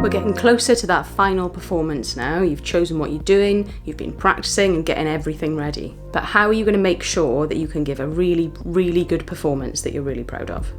We're getting closer to that final performance now. You've chosen what you're doing, you've been practicing and getting everything ready. But how are you going to make sure that you can give a really, really good performance that you're really proud of?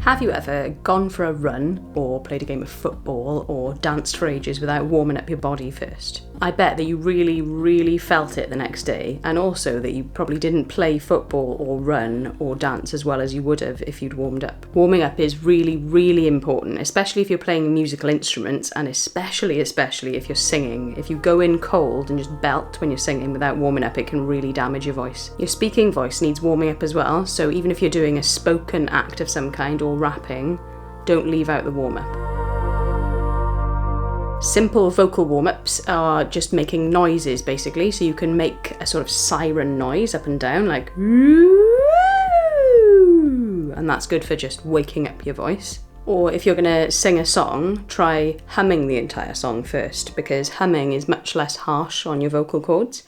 Have you ever gone for a run or played a game of football or danced for ages without warming up your body first? I bet that you really, really felt it the next day, and also that you probably didn't play football or run or dance as well as you would have if you'd warmed up. Warming up is really, really important, especially if you're playing musical instruments, and especially if you're singing. If you go in cold and just belt when you're singing without warming up, it can really damage your voice. Your speaking voice needs warming up as well, so even if you're doing a spoken act of some kind or rapping, don't leave out the warm-up. Simple vocal warm-ups are just making noises basically, so you can make a sort of siren noise up and down like ooh, and that's good for just waking up your voice. Or if you're going to sing a song, try humming the entire song first, because humming is much less harsh on your vocal cords.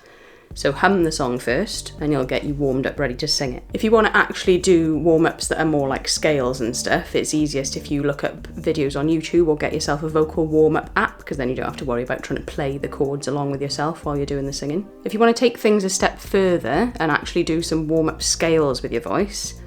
So hum the song first and it'll get you warmed up ready to sing it. If you want to actually do warm-ups that are more like scales and stuff, it's easiest if you look up videos on YouTube or get yourself a vocal warm-up app, because then you don't have to worry about trying to play the chords along with yourself while you're doing the singing. If you want to take things a step further and actually do some warm-up scales with your voice,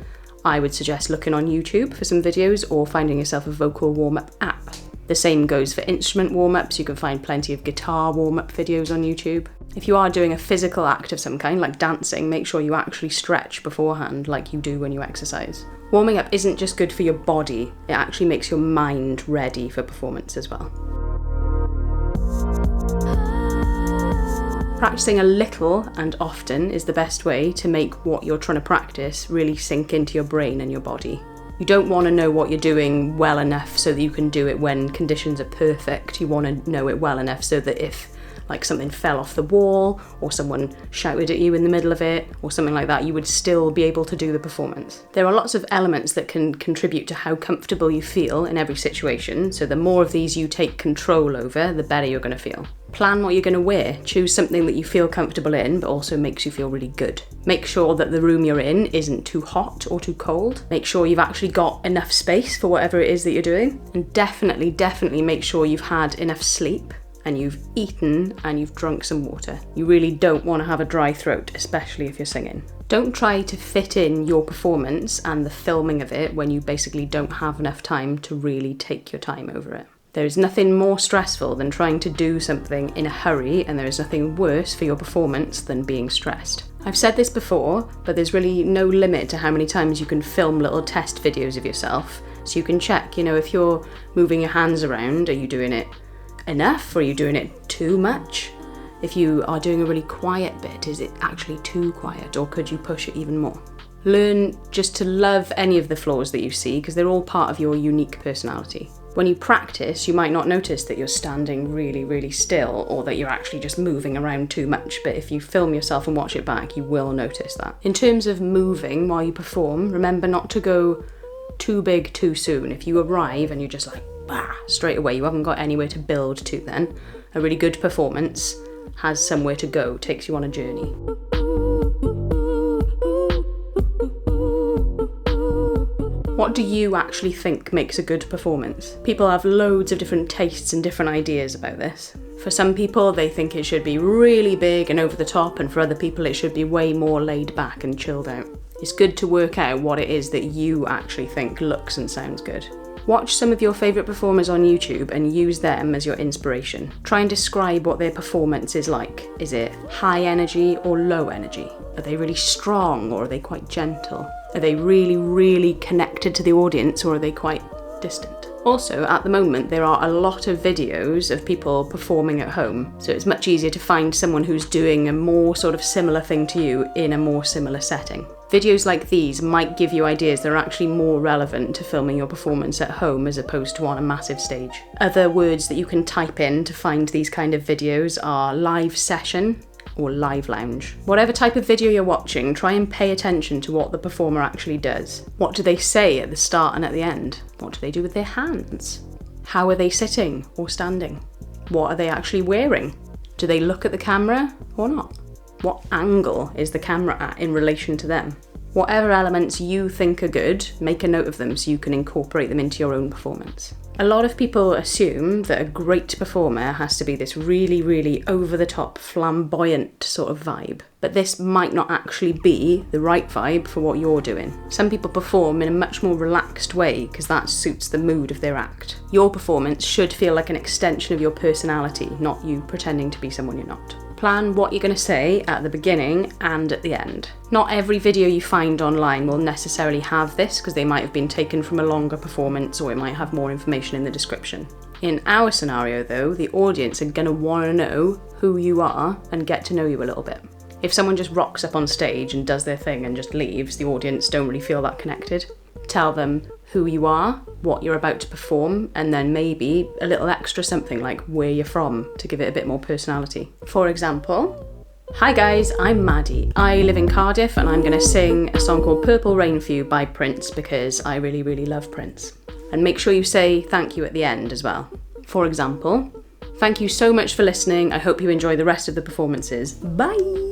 I would suggest looking on YouTube for some videos or finding yourself a vocal warm-up app. The same goes for instrument warm-ups. You can find plenty of guitar warm-up videos on YouTube. If you are doing a physical act of some kind, like dancing, make sure you actually stretch beforehand like you do when you exercise. Warming up isn't just good for your body, it actually makes your mind ready for performance as well. Practicing a little and often is the best way to make what you're trying to practice really sink into your brain and your body. You don't want to know what you're doing well enough so that you can do it when conditions are perfect. You want to know it well enough so that if something fell off the wall or someone shouted at you in the middle of it or something like that, you would still be able to do the performance. There are lots of elements that can contribute to how comfortable you feel in every situation, so the more of these you take control over, the better you're going to feel. Plan what you're going to wear. Choose something that you feel comfortable in but also makes you feel really good. Make sure that the room you're in isn't too hot or too cold. Make sure you've actually got enough space for whatever it is that you're doing. And definitely make sure you've had enough sleep and you've eaten and you've drunk some water. You really don't want to have a dry throat, especially if you're singing. Don't try to fit in your performance and the filming of it when you basically don't have enough time to really take your time over it. There is nothing more stressful than trying to do something in a hurry, and there is nothing worse for your performance than being stressed. I've said this before, but there's really no limit to how many times you can film little test videos of yourself, so you can check, if you're moving your hands around, are you doing it enough or are you doing it too much? If you are doing a really quiet bit, is it actually too quiet or could you push it even more? Learn just to love any of the flaws that you see, because they're all part of your unique personality. When you practice, you might not notice that you're standing really, really still or that you're actually just moving around too much, but if you film yourself and watch it back, you will notice that. In terms of moving while you perform, remember not to go too big too soon. If you arrive and you're just like, straight away, you haven't got anywhere to build to then. A really good performance has somewhere to go, takes you on a journey. What do you actually think makes a good performance? People have loads of different tastes and different ideas about this. For some people, they think it should be really big and over the top, and for other people, it should be way more laid back and chilled out. It's good to work out what it is that you actually think looks and sounds good. Watch some of your favourite performers on YouTube and use them as your inspiration. Try and describe what their performance is like. Is it high energy or low energy? Are they really strong or are they quite gentle? Are they really, really connected to the audience or are they quite distant? Also, at the moment, there are a lot of videos of people performing at home, so it's much easier to find someone who's doing a more sort of similar thing to you in a more similar setting. Videos like these might give you ideas that are actually more relevant to filming your performance at home as opposed to on a massive stage. Other words that you can type in to find these kind of videos are live session or live lounge. Whatever type of video you're watching, try and pay attention to what the performer actually does. What do they say at the start and at the end? What do they do with their hands? How are they sitting or standing? What are they actually wearing? Do they look at the camera or not? What angle is the camera at in relation to them? Whatever elements you think are good, make a note of them so you can incorporate them into your own performance. A lot of people assume that a great performer has to be this really, really over-the-top, flamboyant sort of vibe. But this might not actually be the right vibe for what you're doing. Some people perform in a much more relaxed way because that suits the mood of their act. Your performance should feel like an extension of your personality, not you pretending to be someone you're not. Plan what you're going to say at the beginning and at the end. Not every video you find online will necessarily have this because they might have been taken from a longer performance or it might have more information in the description. In our scenario though, the audience are going to want to know who you are and get to know you a little bit. If someone just rocks up on stage and does their thing and just leaves, the audience don't really feel that connected. Tell them who you are, what you're about to perform, and then maybe a little extra something like where you're from to give it a bit more personality. For example, hi guys, I'm Maddie. I live in Cardiff and I'm going to sing a song called Purple Rain for you by Prince because I really, really love Prince. And make sure you say thank you at the end as well. For example, thank you so much for listening. I hope you enjoy the rest of the performances. Bye!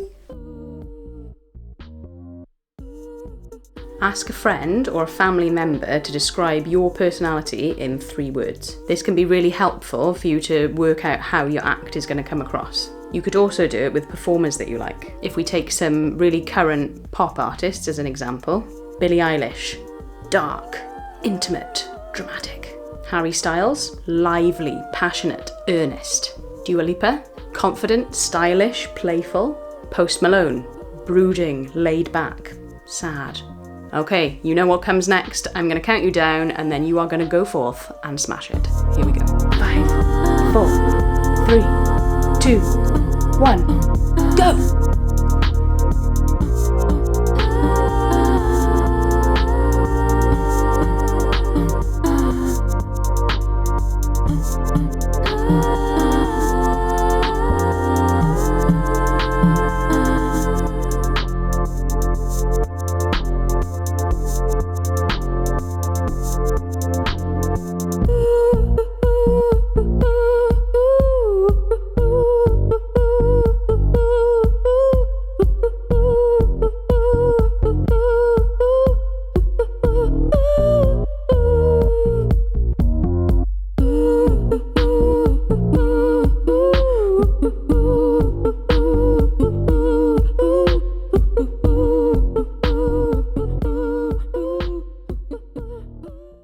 Ask a friend or a family member to describe your personality in 3 words. This can be really helpful for you to work out how your act is going to come across. You could also do it with performers that you like. If we take some really current pop artists as an example, Billie Eilish, dark, intimate, dramatic. Harry Styles, lively, passionate, earnest. Dua Lipa, confident, stylish, playful. Post Malone, brooding, laid back, sad. Okay, you know what comes next. I'm going to count you down and then you are going to go forth and smash it. Here we go. 5, 4, 3, 2, 1, go!